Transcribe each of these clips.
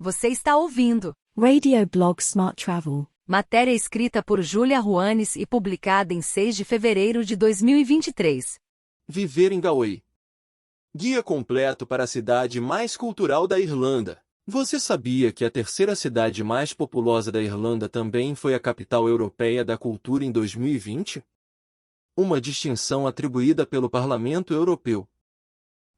Você está ouvindo Radio Blog Smart Travel. matéria escrita por Júlia Ruanes e publicada em 6 de fevereiro de 2023. Viver em Galway. Guia completo para a cidade mais cultural da Irlanda. Você sabia que a terceira cidade mais populosa da Irlanda também foi a capital europeia da cultura em 2020? Uma distinção atribuída pelo Parlamento Europeu.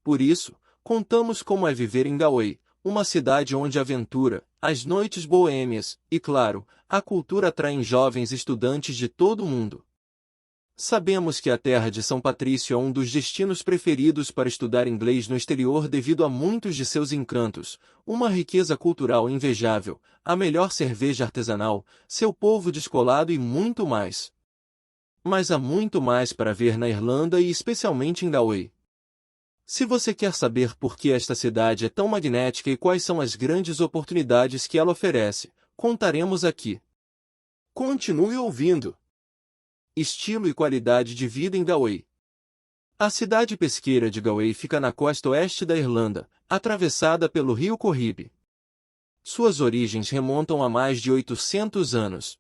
Por isso, contamos como é viver em Galway, uma cidade onde a aventura, as noites boêmias e, claro, a cultura atraem jovens estudantes de todo o mundo. Sabemos que a terra de São Patrício é um dos destinos preferidos para estudar inglês no exterior devido a muitos de seus encantos, uma riqueza cultural invejável, a melhor cerveja artesanal, seu povo descolado e muito mais. Mas há muito mais para ver na Irlanda e especialmente em Galway. Se você quer saber por que esta cidade é tão magnética e quais são as grandes oportunidades que ela oferece, contaremos aqui. Continue ouvindo. Estilo e qualidade de vida em Galway. A cidade pesqueira de Galway fica na costa oeste da Irlanda, atravessada pelo rio Corribe. Suas origens remontam a mais de 800 anos.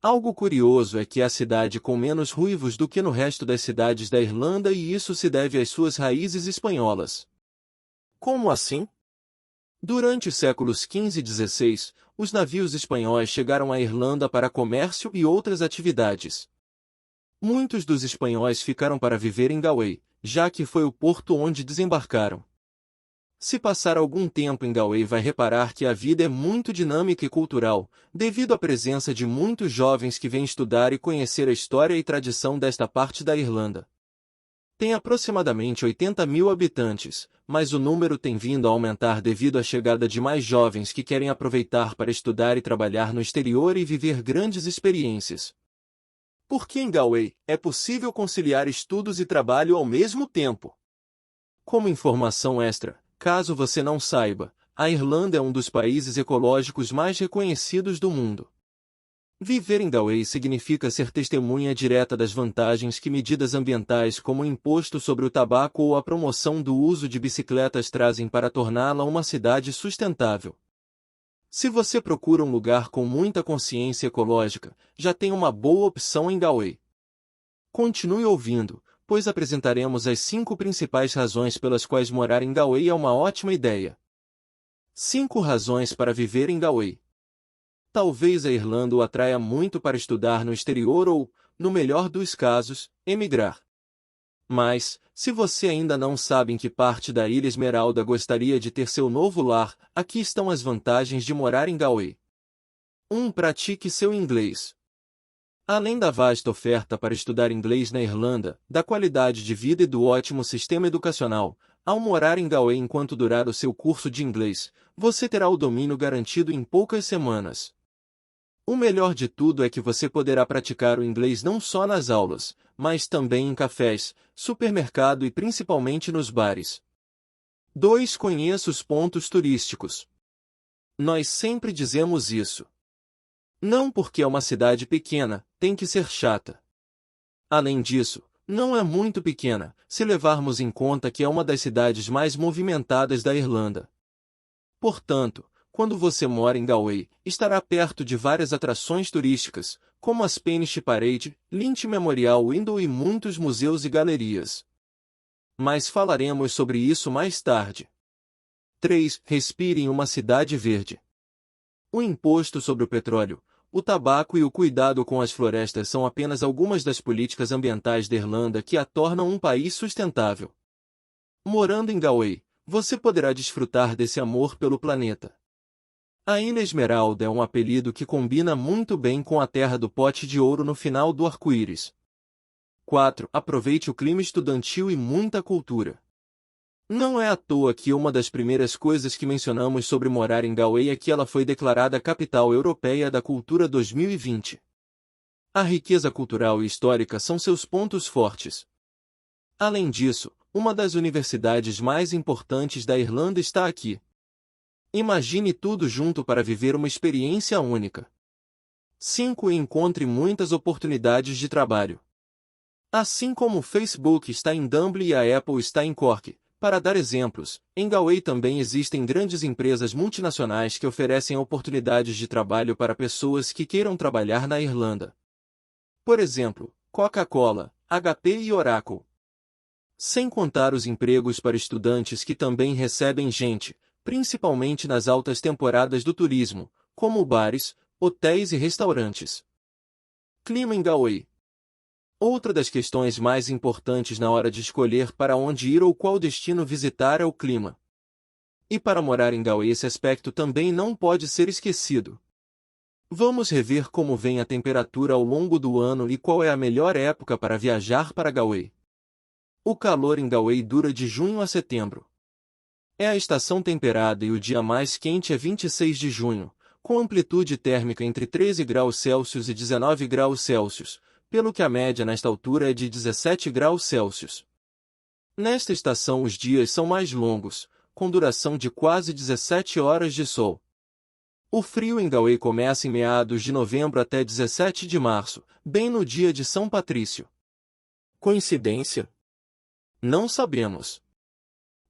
Algo curioso é que é a cidade com menos ruivos do que no resto das cidades da Irlanda e isso se deve às suas raízes espanholas. Como assim? Durante os séculos XV e XVI, os navios espanhóis chegaram à Irlanda para comércio e outras atividades. Muitos dos espanhóis ficaram para viver em Galway, já que foi o porto onde desembarcaram. Se passar algum tempo em Galway vai reparar que a vida é muito dinâmica e cultural, devido à presença de muitos jovens que vêm estudar e conhecer a história e tradição desta parte da Irlanda. Tem aproximadamente 80 mil habitantes, mas o número tem vindo a aumentar devido à chegada de mais jovens que querem aproveitar para estudar e trabalhar no exterior e viver grandes experiências. Porque em Galway é possível conciliar estudos e trabalho ao mesmo tempo. Como informação extra, caso você não saiba, a Irlanda é um dos países ecológicos mais reconhecidos do mundo. Viver em Galway significa ser testemunha direta das vantagens que medidas ambientais como o imposto sobre o tabaco ou a promoção do uso de bicicletas trazem para torná-la uma cidade sustentável. Se você procura um lugar com muita consciência ecológica, já tem uma boa opção em Galway. Continue ouvindo, pois apresentaremos as 5 principais razões pelas quais morar em Galway é uma ótima ideia. 5 razões para viver em Galway. Talvez a Irlanda o atraia muito para estudar no exterior ou, no melhor dos casos, emigrar. Mas, se você ainda não sabe em que parte da Ilha Esmeralda gostaria de ter seu novo lar, aqui estão as vantagens de morar em Galway. 1. Pratique seu inglês. Além da vasta oferta para estudar inglês na Irlanda, da qualidade de vida e do ótimo sistema educacional, ao morar em Galway enquanto durar o seu curso de inglês, você terá o domínio garantido em poucas semanas. O melhor de tudo é que você poderá praticar o inglês não só nas aulas, mas também em cafés, supermercado e principalmente nos bares. 2. Conheça os pontos turísticos. Nós sempre dizemos isso. Não porque é uma cidade pequena, tem que ser chata. Além disso, não é muito pequena, se levarmos em conta que é uma das cidades mais movimentadas da Irlanda. Portanto, quando você mora em Galway, estará perto de várias atrações turísticas, como as Penish Parade, Lynch Memorial Window e muitos museus e galerias. Mas falaremos sobre isso mais tarde. 3. Respire em uma cidade verde. O imposto sobre o petróleo, o tabaco e o cuidado com as florestas são apenas algumas das políticas ambientais da Irlanda que a tornam um país sustentável. Morando em Galway, você poderá desfrutar desse amor pelo planeta. A Ilha Esmeralda é um apelido que combina muito bem com a terra do pote de ouro no final do arco-íris. 4. Aproveite o clima estudantil e muita cultura. Não é à toa que uma das primeiras coisas que mencionamos sobre morar em Galway é que ela foi declarada Capital Europeia da Cultura 2020. A riqueza cultural e histórica são seus pontos fortes. Além disso, uma das universidades mais importantes da Irlanda está aqui. Imagine tudo junto para viver uma experiência única. 5. Encontre muitas oportunidades de trabalho. Assim como o Facebook está em Dublin e a Apple está em Cork, Para dar exemplos, em Galway também existem grandes empresas multinacionais que oferecem oportunidades de trabalho para pessoas que queiram trabalhar na Irlanda. Por exemplo, Coca-Cola, HP e Oracle. Sem contar os empregos para estudantes que também recebem gente, principalmente nas altas temporadas do turismo, como bares, hotéis e restaurantes. Clima em Galway. Outra das questões mais importantes na hora de escolher para onde ir ou qual destino visitar é o clima. E para morar em Galway esse aspecto também não pode ser esquecido. Vamos rever como vem a temperatura ao longo do ano e qual é a melhor época para viajar para Galway. O calor em Galway dura de junho a setembro. É a estação temperada e o dia mais quente é 26 de junho, com amplitude térmica entre 13 graus Celsius e 19 graus Celsius, pelo que a média nesta altura é de 17 graus Celsius. Nesta estação os dias são mais longos, com duração de quase 17 horas de sol. O frio em Galway começa em meados de novembro até 17 de março, bem no dia de São Patrício. Coincidência? Não sabemos.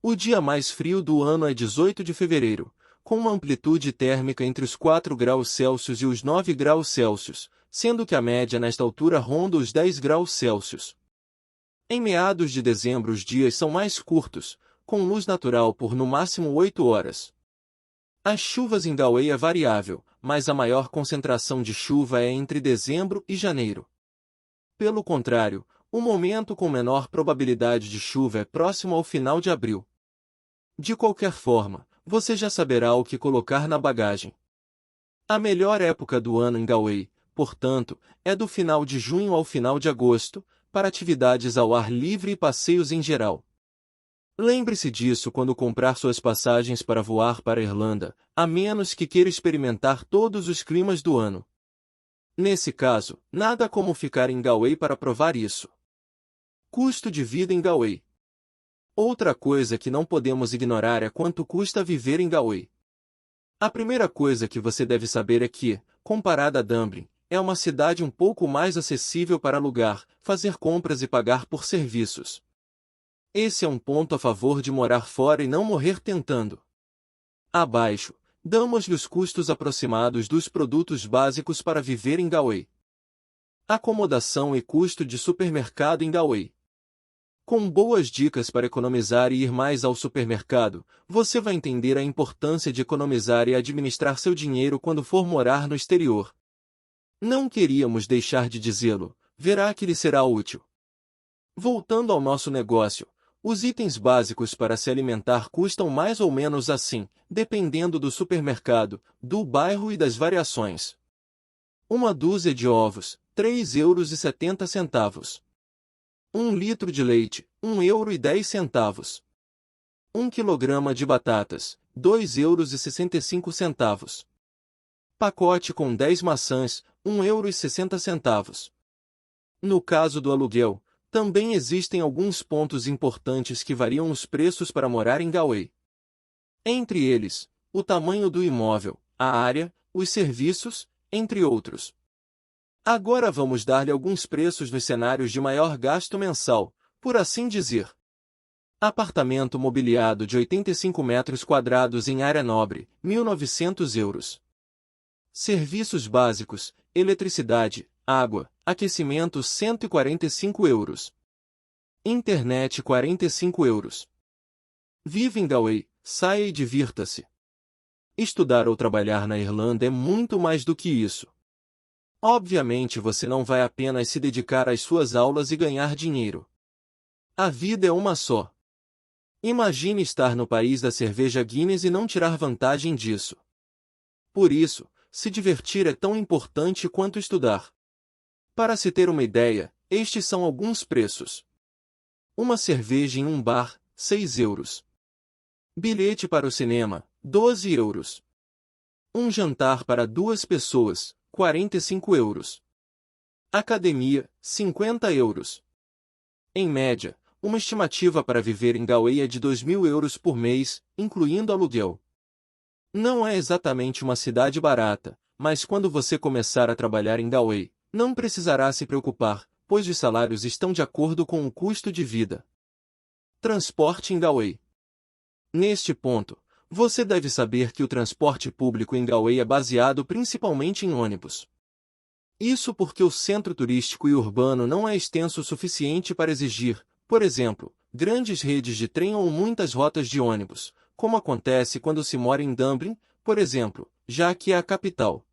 O dia mais frio do ano é 18 de fevereiro, com uma amplitude térmica entre os 4 graus Celsius e os 9 graus Celsius, sendo que a média nesta altura ronda os 10 graus Celsius. Em meados de dezembro os dias são mais curtos, com luz natural por no máximo 8 horas. As chuvas em Galway é variável, mas a maior concentração de chuva é entre dezembro e janeiro. Pelo contrário, o momento com menor probabilidade de chuva é próximo ao final de abril. De qualquer forma, você já saberá o que colocar na bagagem. A melhor época do ano em Galway, portanto, é do final de junho ao final de agosto, para atividades ao ar livre e passeios em geral. Lembre-se disso quando comprar suas passagens para voar para a Irlanda, a menos que queira experimentar todos os climas do ano. Nesse caso, nada como ficar em Galway para provar isso. Custo de vida em Galway. Outra coisa que não podemos ignorar é quanto custa viver em Galway. A primeira coisa que você deve saber é que, comparada a Dublin, é uma cidade um pouco mais acessível para alugar, fazer compras e pagar por serviços. Esse é um ponto a favor de morar fora e não morrer tentando. Abaixo, damos-lhe os custos aproximados dos produtos básicos para viver em Galway. Acomodação e custo de supermercado em Galway. Com boas dicas para economizar e ir mais ao supermercado, você vai entender a importância de economizar e administrar seu dinheiro quando for morar no exterior. Não queríamos deixar de dizê-lo, verá que lhe será útil. Voltando ao nosso negócio, os itens básicos para se alimentar custam mais ou menos assim, dependendo do supermercado, do bairro e das variações. Uma dúzia de ovos, 3,70 €. 1 litro de leite, 1,10 €. 1 quilograma de batatas, 2,65 €. Pacote com 10 maçãs, 1,60 €. No caso do aluguel, também existem alguns pontos importantes que variam os preços para morar em Galway. Entre eles, o tamanho do imóvel, a área, os serviços, entre outros. Agora vamos dar-lhe alguns preços nos cenários de maior gasto mensal, por assim dizer. Apartamento mobiliado de 85 metros quadrados em área nobre, 1.900 €. Serviços básicos, eletricidade, água, aquecimento 145 €. Internet 45 €. Vive em Galway, saia e divirta-se. Estudar ou trabalhar na Irlanda é muito mais do que isso. Obviamente você não vai apenas se dedicar às suas aulas e ganhar dinheiro. A vida é uma só. Imagine estar no país da cerveja Guinness e não tirar vantagem disso. Por isso, se divertir é tão importante quanto estudar. Para se ter uma ideia, estes são alguns preços. Uma cerveja em um bar, 6 €. Bilhete para o cinema, 12 €. Um jantar para 2 pessoas, 45 €. Academia, 50 €. Em média, uma estimativa para viver em Galway é de 2.000 € por mês, incluindo aluguel. Não é exatamente uma cidade barata, mas quando você começar a trabalhar em Galway, não precisará se preocupar, pois os salários estão de acordo com o custo de vida. Transporte em Galway. Neste ponto, você deve saber que o transporte público em Galway é baseado principalmente em ônibus. Isso porque o centro turístico e urbano não é extenso o suficiente para exigir, por exemplo, grandes redes de trem ou muitas rotas de ônibus, como acontece quando se mora em Dublin, por exemplo, já que é a capital.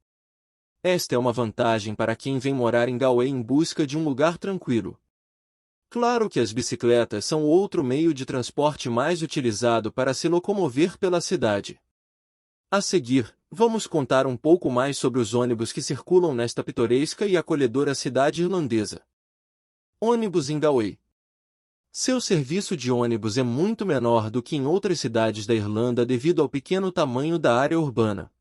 Esta é uma vantagem para quem vem morar em Galway em busca de um lugar tranquilo. Claro que as bicicletas são outro meio de transporte mais utilizado para se locomover pela cidade. A seguir, vamos contar um pouco mais sobre os ônibus que circulam nesta pitoresca e acolhedora cidade irlandesa. Ônibus em Galway. Seu serviço de ônibus é muito menor do que em outras cidades da Irlanda devido ao pequeno tamanho da área urbana.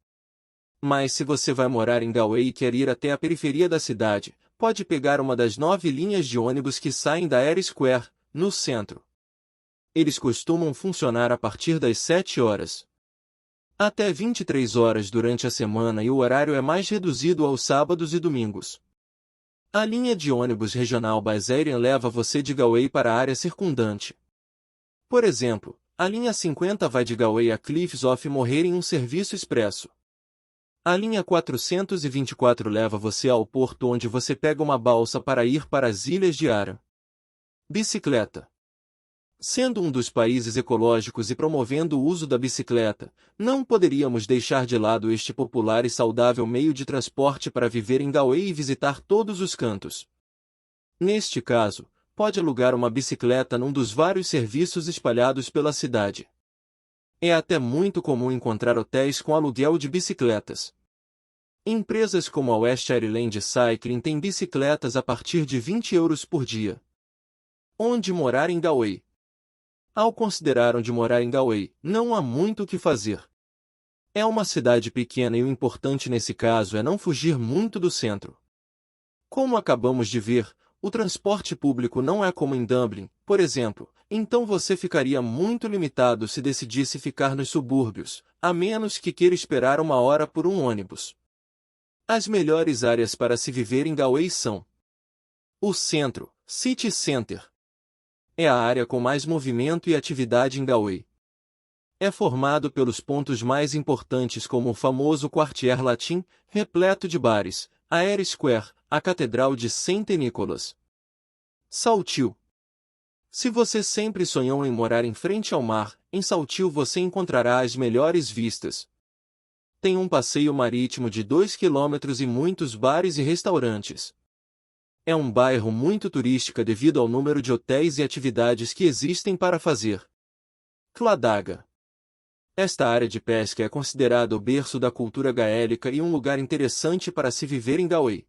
Mas se você vai morar em Galway e quer ir até a periferia da cidade, pode pegar uma das 9 linhas de ônibus que saem da Eyre Square, no centro. Eles costumam funcionar a partir das 7 horas. Até 23 horas durante a semana e o horário é mais reduzido aos sábados e domingos. A linha de ônibus regional Bus Éireann leva você de Galway para a área circundante. Por exemplo, a linha 50 vai de Galway a Cliffs of Moher em um serviço expresso. A linha 424 leva você ao porto onde você pega uma balsa para ir para as ilhas de Arran. Bicicleta. Sendo um dos países ecológicos e promovendo o uso da bicicleta, não poderíamos deixar de lado este popular e saudável meio de transporte para viver em Galway e visitar todos os cantos. Neste caso, pode alugar uma bicicleta num dos vários serviços espalhados pela cidade. É até muito comum encontrar hotéis com aluguel de bicicletas. Empresas como a West Ireland Cycling têm bicicletas a partir de €20 por dia. Onde morar em Galway? Ao considerar onde morar em Galway, não há muito o que fazer. É uma cidade pequena e o importante nesse caso é não fugir muito do centro. Como acabamos de ver, o transporte público não é como em Dublin, por exemplo, então você ficaria muito limitado se decidisse ficar nos subúrbios, a menos que queira esperar 1 hora por um ônibus. As melhores áreas para se viver em Galway são: o centro, City Centre. É a área com mais movimento e atividade em Galway. É formado pelos pontos mais importantes como o famoso Quartier Latim, repleto de bares, a Eyre Square, a Catedral de St. Nicholas. Salthill. Se você sempre sonhou em morar em frente ao mar, em Salthill você encontrará as melhores vistas. Tem um passeio marítimo de 2 km e muitos bares e restaurantes. É um bairro muito turístico devido ao número de hotéis e atividades que existem para fazer. Cladaga. Esta área de pesca é considerada o berço da cultura gaélica e um lugar interessante para se viver em Galway.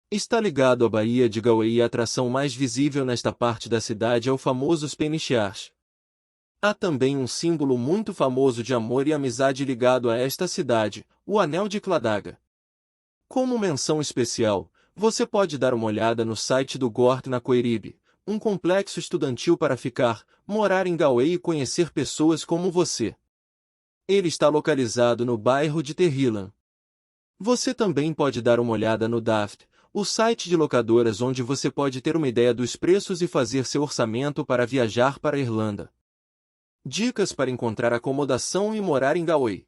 Está ligado à Baía de Galway e a atração mais visível nesta parte da cidade é o famoso Spanish. Há também um símbolo muito famoso de amor e amizade ligado a esta cidade, o Anel de Cladaga. Como menção especial, você pode dar uma olhada no site do Gort na Coiribe, um complexo estudantil para ficar, morar em Galway e conhecer pessoas como você. Ele está localizado no bairro de Terhilan. Você também pode dar uma olhada no Daft, o site de locadoras onde você pode ter uma ideia dos preços e fazer seu orçamento para viajar para a Irlanda. Dicas para encontrar acomodação e morar em Galway.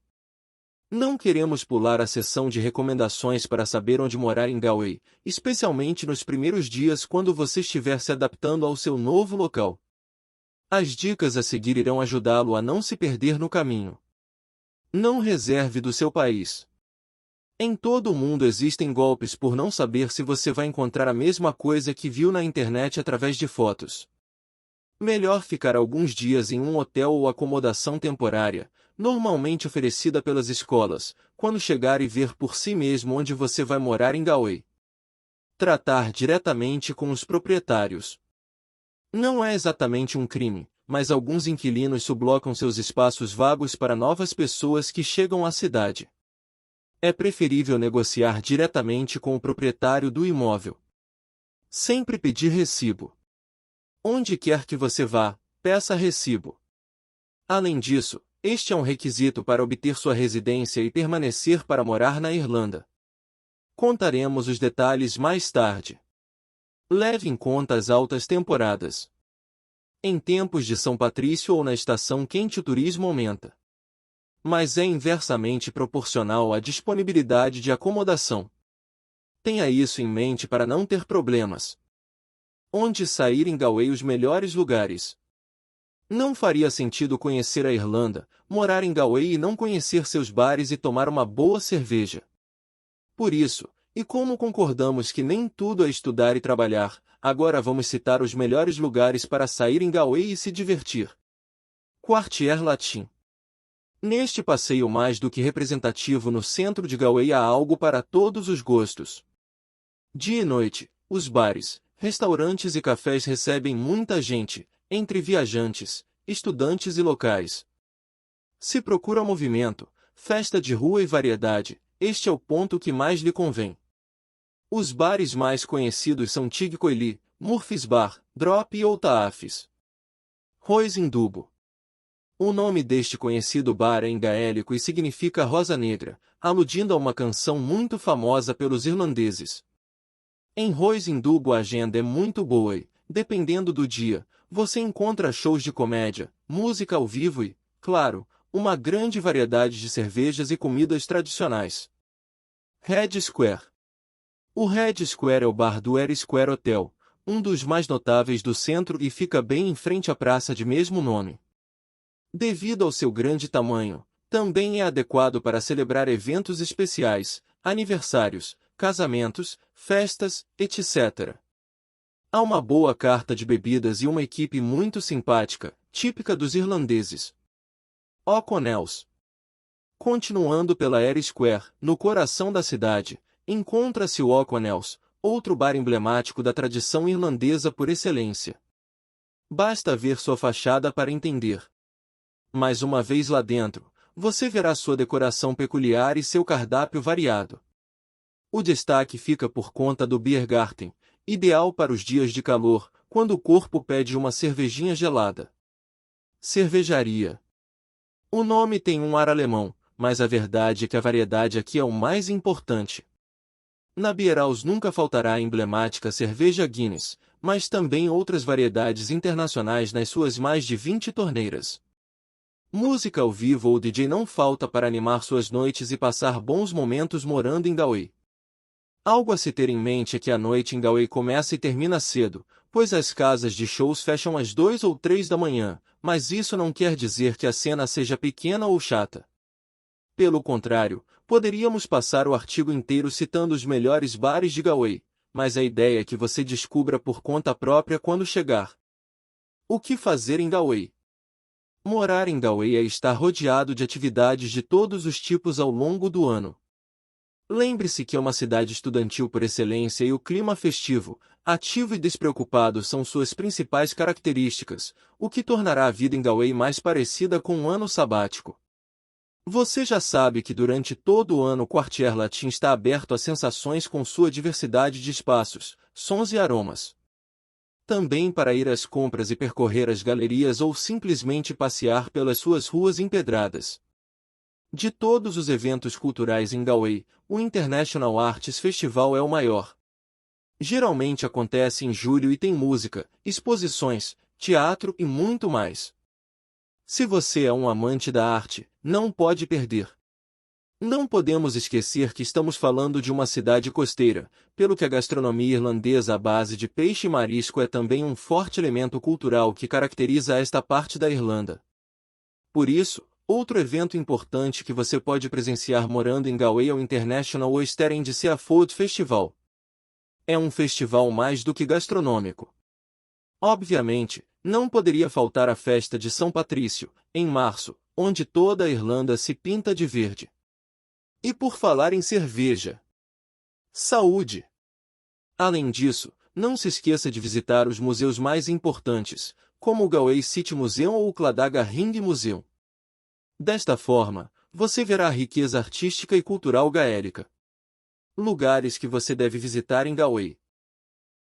Não queremos pular a seção de recomendações para saber onde morar em Galway, especialmente nos primeiros dias quando você estiver se adaptando ao seu novo local. As dicas a seguir irão ajudá-lo a não se perder no caminho. Não reserve do seu país. Em todo o mundo existem golpes por não saber se você vai encontrar a mesma coisa que viu na internet através de fotos. Melhor ficar alguns dias em um hotel ou acomodação temporária, normalmente oferecida pelas escolas, quando chegar e ver por si mesmo onde você vai morar em Galway. Tratar diretamente com os proprietários. Não é exatamente um crime, mas alguns inquilinos sublocam seus espaços vagos para novas pessoas que chegam à cidade. É preferível negociar diretamente com o proprietário do imóvel. Sempre pedir recibo. Onde quer que você vá, peça recibo. Além disso, este é um requisito para obter sua residência e permanecer para morar na Irlanda. Contaremos os detalhes mais tarde. Leve em conta as altas temporadas. Em tempos de São Patrício ou na estação quente o turismo aumenta. Mas é inversamente proporcional à disponibilidade de acomodação. Tenha isso em mente para não ter problemas. Onde sair em Galway os melhores lugares? Não faria sentido conhecer a Irlanda, morar em Galway e não conhecer seus bares e tomar uma boa cerveja. Por isso, e como concordamos que nem tudo é estudar e trabalhar, agora vamos citar os melhores lugares para sair em Galway e se divertir. Quartier Latin. Neste passeio mais do que representativo no centro de Galway há algo para todos os gostos. Dia e noite, os bares, restaurantes e cafés recebem muita gente, entre viajantes, estudantes e locais. Se procura movimento, festa de rua e variedade, este é o ponto que mais lhe convém. Os bares mais conhecidos são Tig Coili, Murphy's Bar, Drop e Outafis. Roisin Dubo. O nome deste conhecido bar é em gaélico e significa Rosa Negra, aludindo a uma canção muito famosa pelos irlandeses. Em Roisin Dubo a agenda é muito boa e, dependendo do dia, você encontra shows de comédia, música ao vivo e, claro, uma grande variedade de cervejas e comidas tradicionais. Red Square. O Red Square é o bar do Air Square Hotel, um dos mais notáveis do centro e fica bem em frente à praça de mesmo nome. Devido ao seu grande tamanho, também é adequado para celebrar eventos especiais, aniversários, casamentos, festas, etc. Há uma boa carta de bebidas e uma equipe muito simpática, típica dos irlandeses. O'Connell's. Continuando pela Air Square, no coração da cidade, encontra-se o O'Connell's, outro bar emblemático da tradição irlandesa por excelência. Basta ver sua fachada para entender. Mas uma vez lá dentro, você verá sua decoração peculiar e seu cardápio variado. O destaque fica por conta do Biergarten, ideal para os dias de calor, quando o corpo pede uma cervejinha gelada. Cervejaria. O nome tem um ar alemão, mas a verdade é que a variedade aqui é o mais importante. Na Bierhaus nunca faltará a emblemática cerveja Guinness, mas também outras variedades internacionais nas suas mais de 20 torneiras. Música ao vivo ou DJ não falta para animar suas noites e passar bons momentos morando em Galway. Algo a se ter em mente é que a noite em Galway começa e termina cedo, pois as casas de shows fecham às 2 ou 3 da manhã, mas isso não quer dizer que a cena seja pequena ou chata. Pelo contrário, poderíamos passar o artigo inteiro citando os melhores bares de Galway, mas a ideia é que você descubra por conta própria quando chegar. O que fazer em Galway? Morar em Galway é estar rodeado de atividades de todos os tipos ao longo do ano. Lembre-se que é uma cidade estudantil por excelência e o clima festivo, ativo e despreocupado são suas principais características, o que tornará a vida em Galway mais parecida com um ano sabático. Você já sabe que durante todo o ano o Quartier Latin está aberto a sensações com sua diversidade de espaços, sons e aromas. Também para ir às compras e percorrer as galerias ou simplesmente passear pelas suas ruas empedradas. De todos os eventos culturais em Galway, o International Arts Festival é o maior. Geralmente acontece em julho e tem música, exposições, teatro e muito mais. Se você é um amante da arte, não pode perder. Não podemos esquecer que estamos falando de uma cidade costeira, pelo que a gastronomia irlandesa à base de peixe e marisco é também um forte elemento cultural que caracteriza esta parte da Irlanda. Por isso, outro evento importante que você pode presenciar morando em Galway é o International Oyster and Seafood Festival. É um festival mais do que gastronômico. Obviamente, não poderia faltar a festa de São Patrício, em março, onde toda a Irlanda se pinta de verde. E por falar em cerveja. Saúde! Além disso, não se esqueça de visitar os museus mais importantes, como o Galway City Museum ou o Cladaga Ring Museum. Desta forma, você verá a riqueza artística e cultural gaélica. Lugares que você deve visitar em Galway.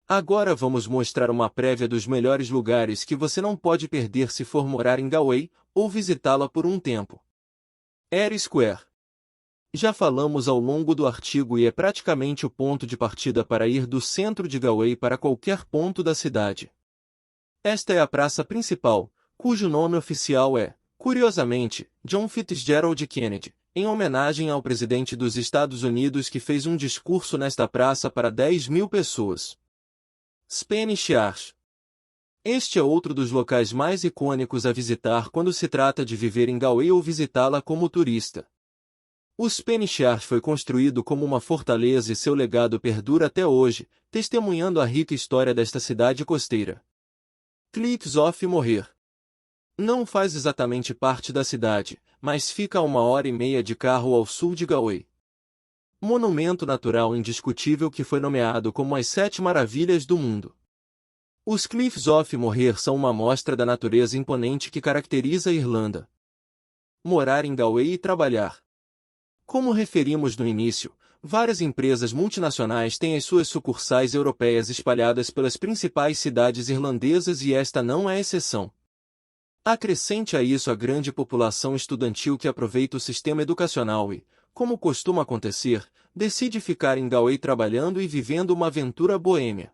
Agora vamos mostrar uma prévia dos melhores lugares que você não pode perder se for morar em Galway, ou visitá-la por um tempo. Air Square. Já falamos ao longo do artigo e é praticamente o ponto de partida para ir do centro de Galway para qualquer ponto da cidade. Esta é a praça principal, cujo nome oficial é, curiosamente, John Fitzgerald Kennedy, em homenagem ao presidente dos Estados Unidos que fez um discurso nesta praça para 10.000 pessoas. Spanish Arch. Este é outro dos locais mais icônicos a visitar quando se trata de viver em Galway ou visitá-la como turista. O Spanish Arch foi construído como uma fortaleza e seu legado perdura até hoje, testemunhando a rica história desta cidade costeira. Cliffs of Moher. Não faz exatamente parte da cidade, mas fica a 1h30 de carro ao sul de Galway. Monumento natural indiscutível que foi nomeado como as 7 maravilhas do mundo. Os Cliffs of Moher são uma amostra da natureza imponente que caracteriza a Irlanda. Morar em Galway e trabalhar. Como referimos no início, várias empresas multinacionais têm as suas sucursais europeias espalhadas pelas principais cidades irlandesas e esta não é exceção. Acrescente a isso a grande população estudantil que aproveita o sistema educacional e, como costuma acontecer, decide ficar em Galway trabalhando e vivendo uma aventura boêmia.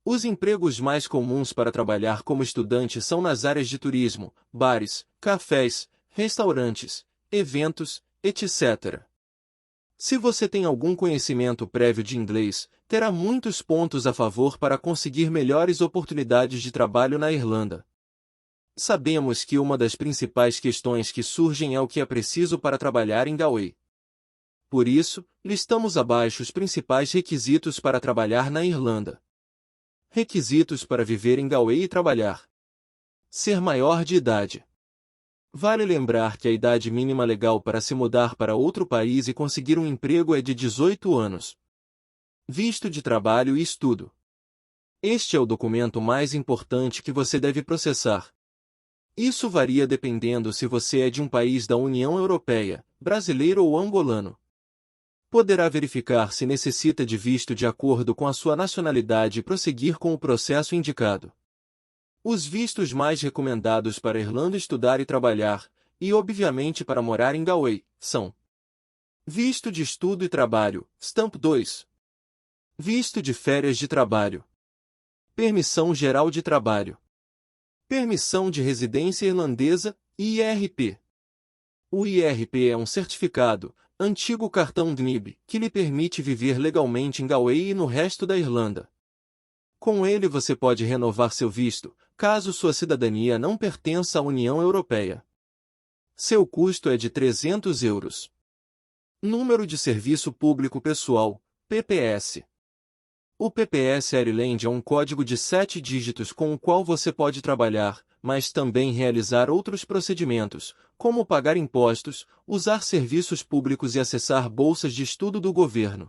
Os empregos mais comuns para trabalhar como estudante são nas áreas de turismo, bares, cafés, restaurantes, eventos, etc. Se você tem algum conhecimento prévio de inglês, terá muitos pontos a favor para conseguir melhores oportunidades de trabalho na Irlanda. Sabemos que uma das principais questões que surgem é o que é preciso para trabalhar em Galway. Por isso, listamos abaixo os principais requisitos para trabalhar na Irlanda. Requisitos para viver em Galway e trabalhar. Ser maior de idade. Vale lembrar que a idade mínima legal para se mudar para outro país e conseguir um emprego é de 18 anos. Visto de trabalho e estudo. Este é o documento mais importante que você deve processar. Isso varia dependendo se você é de um país da União Europeia, brasileiro ou angolano. Poderá verificar se necessita de visto de acordo com a sua nacionalidade e prosseguir com o processo indicado. Os vistos mais recomendados para Irlanda estudar e trabalhar, e obviamente para morar em Galway, são: Visto de estudo e trabalho, Stamp 2. Visto de férias de trabalho. Permissão geral de trabalho. Permissão de residência irlandesa, IRP. O IRP é um certificado, antigo cartão DNIB, que lhe permite viver legalmente em Galway e no resto da Irlanda. Com ele você pode renovar seu visto, caso sua cidadania não pertença à União Europeia. Seu custo é de 300 euros. Número de Serviço Público Pessoal, PPS. O PPS Ireland é um código de 7 dígitos com o qual você pode trabalhar, mas também realizar outros procedimentos, como pagar impostos, usar serviços públicos e acessar bolsas de estudo do governo.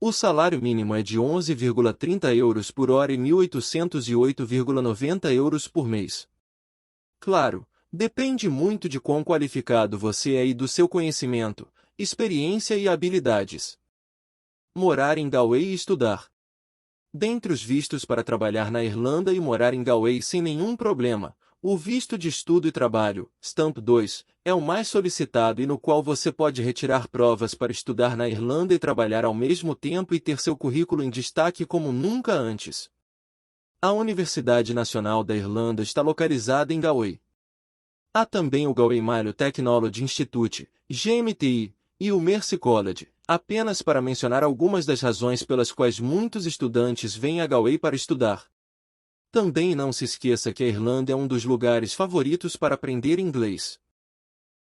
O salário mínimo é de 11,30 euros por hora e 1.808,90 euros por mês. Claro, depende muito de quão qualificado você é e do seu conhecimento, experiência e habilidades. Morar em Galway e estudar. Dentre os vistos para trabalhar na Irlanda e morar em Galway sem nenhum problema, o visto de estudo e trabalho, Stamp 2, é o mais solicitado e no qual você pode retirar provas para estudar na Irlanda e trabalhar ao mesmo tempo e ter seu currículo em destaque como nunca antes. A Universidade Nacional da Irlanda está localizada em Galway. Há também o Galway Malio Technology Institute, GMTI, e o Mercy College, apenas para mencionar algumas das razões pelas quais muitos estudantes vêm a Galway para estudar. Também não se esqueça que a Irlanda é um dos lugares favoritos para aprender inglês.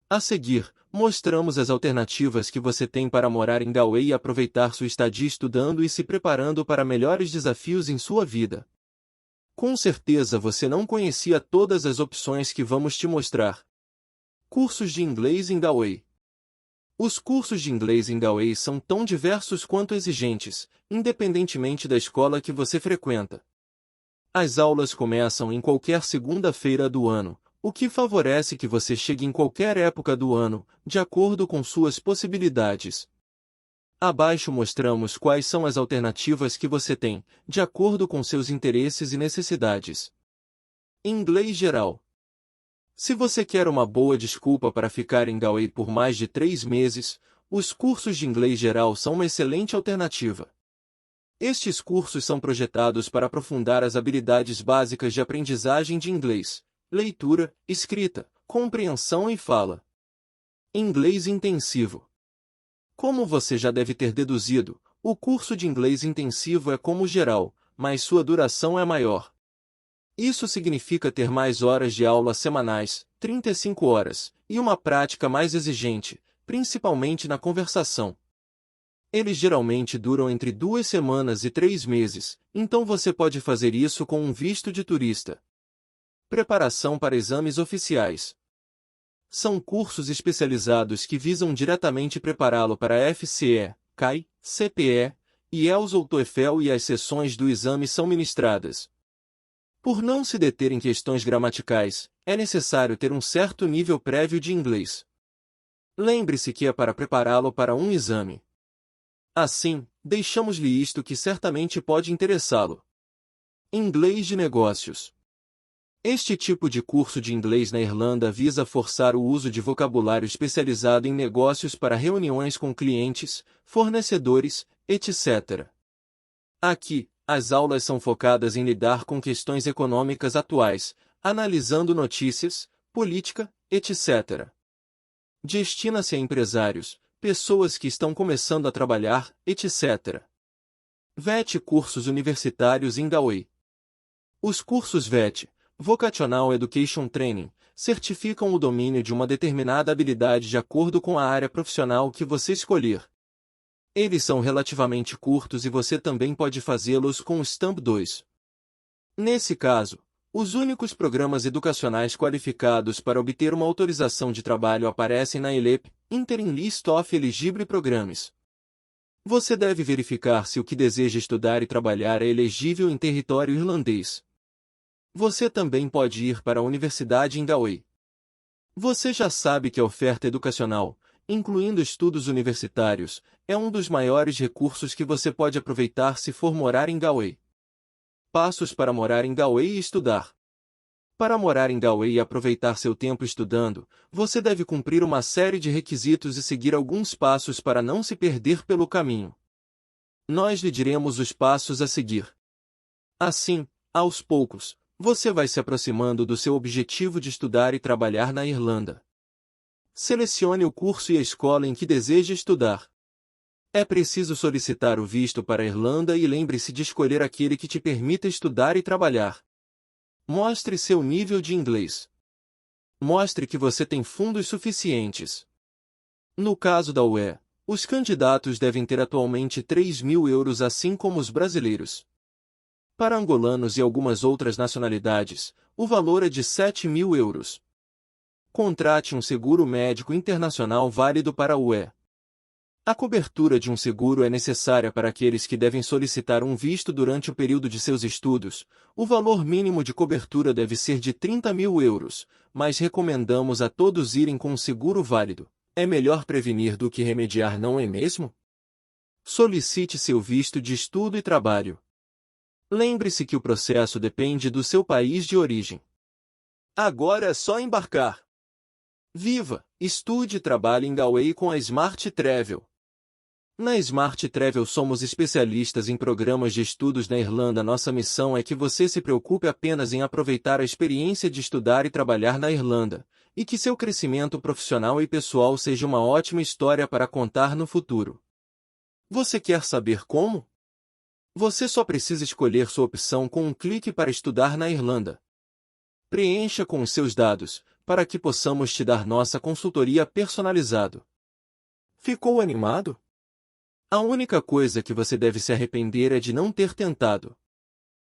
A seguir, mostramos as alternativas que você tem para morar em Galway e aproveitar sua estadia estudando e se preparando para melhores desafios em sua vida. Com certeza você não conhecia todas as opções que vamos te mostrar. Cursos de inglês em Galway. Os cursos de inglês em Galway são tão diversos quanto exigentes, independentemente da escola que você frequenta. As aulas começam em qualquer segunda-feira do ano, o que favorece que você chegue em qualquer época do ano, de acordo com suas possibilidades. Abaixo mostramos quais são as alternativas que você tem, de acordo com seus interesses e necessidades. Inglês geral. Se você quer uma boa desculpa para ficar em Galway por mais de 3 meses, os cursos de inglês geral são uma excelente alternativa. Estes cursos são projetados para aprofundar as habilidades básicas de aprendizagem de inglês: leitura, escrita, compreensão e fala. Inglês intensivo. Como você já deve ter deduzido, o curso de inglês intensivo é como geral, mas sua duração é maior. Isso significa ter mais horas de aula semanais, 35 horas, e uma prática mais exigente, principalmente na conversação. Eles geralmente duram entre 2 semanas e 3 meses, então você pode fazer isso com um visto de turista. Preparação para exames oficiais. São cursos especializados que visam diretamente prepará-lo para FCE, CAI, CPE, IELTS ou TOEFL, e as sessões do exame são ministradas. Por não se deter em questões gramaticais, é necessário ter um certo nível prévio de inglês. Lembre-se que é para prepará-lo para um exame. Assim, deixamos-lhe isto que certamente pode interessá-lo. Inglês de negócios. Este tipo de curso de inglês na Irlanda visa forçar o uso de vocabulário especializado em negócios para reuniões com clientes, fornecedores, etc. Aqui, as aulas são focadas em lidar com questões econômicas atuais, analisando notícias, política, etc. Destina-se a empresários, pessoas que estão começando a trabalhar, etc. VET Cursos Universitários em Galway. Os cursos VET, Vocational Education Training, certificam o domínio de uma determinada habilidade de acordo com a área profissional que você escolher. Eles são relativamente curtos e você também pode fazê-los com o Stamp 2. Nesse caso, os únicos programas educacionais qualificados para obter uma autorização de trabalho aparecem na ILEP, Interim List of Eligible Programs. Você deve verificar se o que deseja estudar e trabalhar é elegível em território irlandês. Você também pode ir para a universidade em Galway. Você já sabe que a oferta educacional, incluindo estudos universitários, é um dos maiores recursos que você pode aproveitar se for morar em Galway. Passos para morar em Galway e estudar. Para morar em Galway e aproveitar seu tempo estudando, você deve cumprir uma série de requisitos e seguir alguns passos para não se perder pelo caminho. Nós lhe diremos os passos a seguir. Assim, aos poucos, você vai se aproximando do seu objetivo de estudar e trabalhar na Irlanda. Selecione o curso e a escola em que deseja estudar. É preciso solicitar o visto para a Irlanda e lembre-se de escolher aquele que te permita estudar e trabalhar. Mostre seu nível de inglês. Mostre que você tem fundos suficientes. No caso da UE, os candidatos devem ter atualmente 3.000 euros, assim como os brasileiros. Para angolanos e algumas outras nacionalidades, o valor é de 7.000 euros. Contrate um seguro médico internacional válido para a UE. A cobertura de um seguro é necessária para aqueles que devem solicitar um visto durante o período de seus estudos. O valor mínimo de cobertura deve ser de 30.000 euros, mas recomendamos a todos irem com um seguro válido. É melhor prevenir do que remediar, não é mesmo? Solicite seu visto de estudo e trabalho. Lembre-se que o processo depende do seu país de origem. Agora é só embarcar. Viva, estude e trabalhe em Galway com a Smart Travel. Na Smart Travel somos especialistas em programas de estudos na Irlanda. Nossa missão é que você se preocupe apenas em aproveitar a experiência de estudar e trabalhar na Irlanda, e que seu crescimento profissional e pessoal seja uma ótima história para contar no futuro. Você quer saber como? Você só precisa escolher sua opção com um clique para estudar na Irlanda. Preencha com os seus dados, para que possamos te dar nossa consultoria personalizada. Ficou animado? A única coisa que você deve se arrepender é de não ter tentado.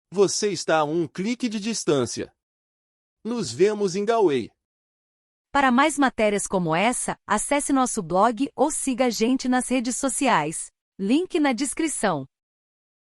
Você está a um clique de distância. Nos vemos em Galway. Para mais matérias como essa, acesse nosso blog ou siga a gente nas redes sociais. Link na descrição.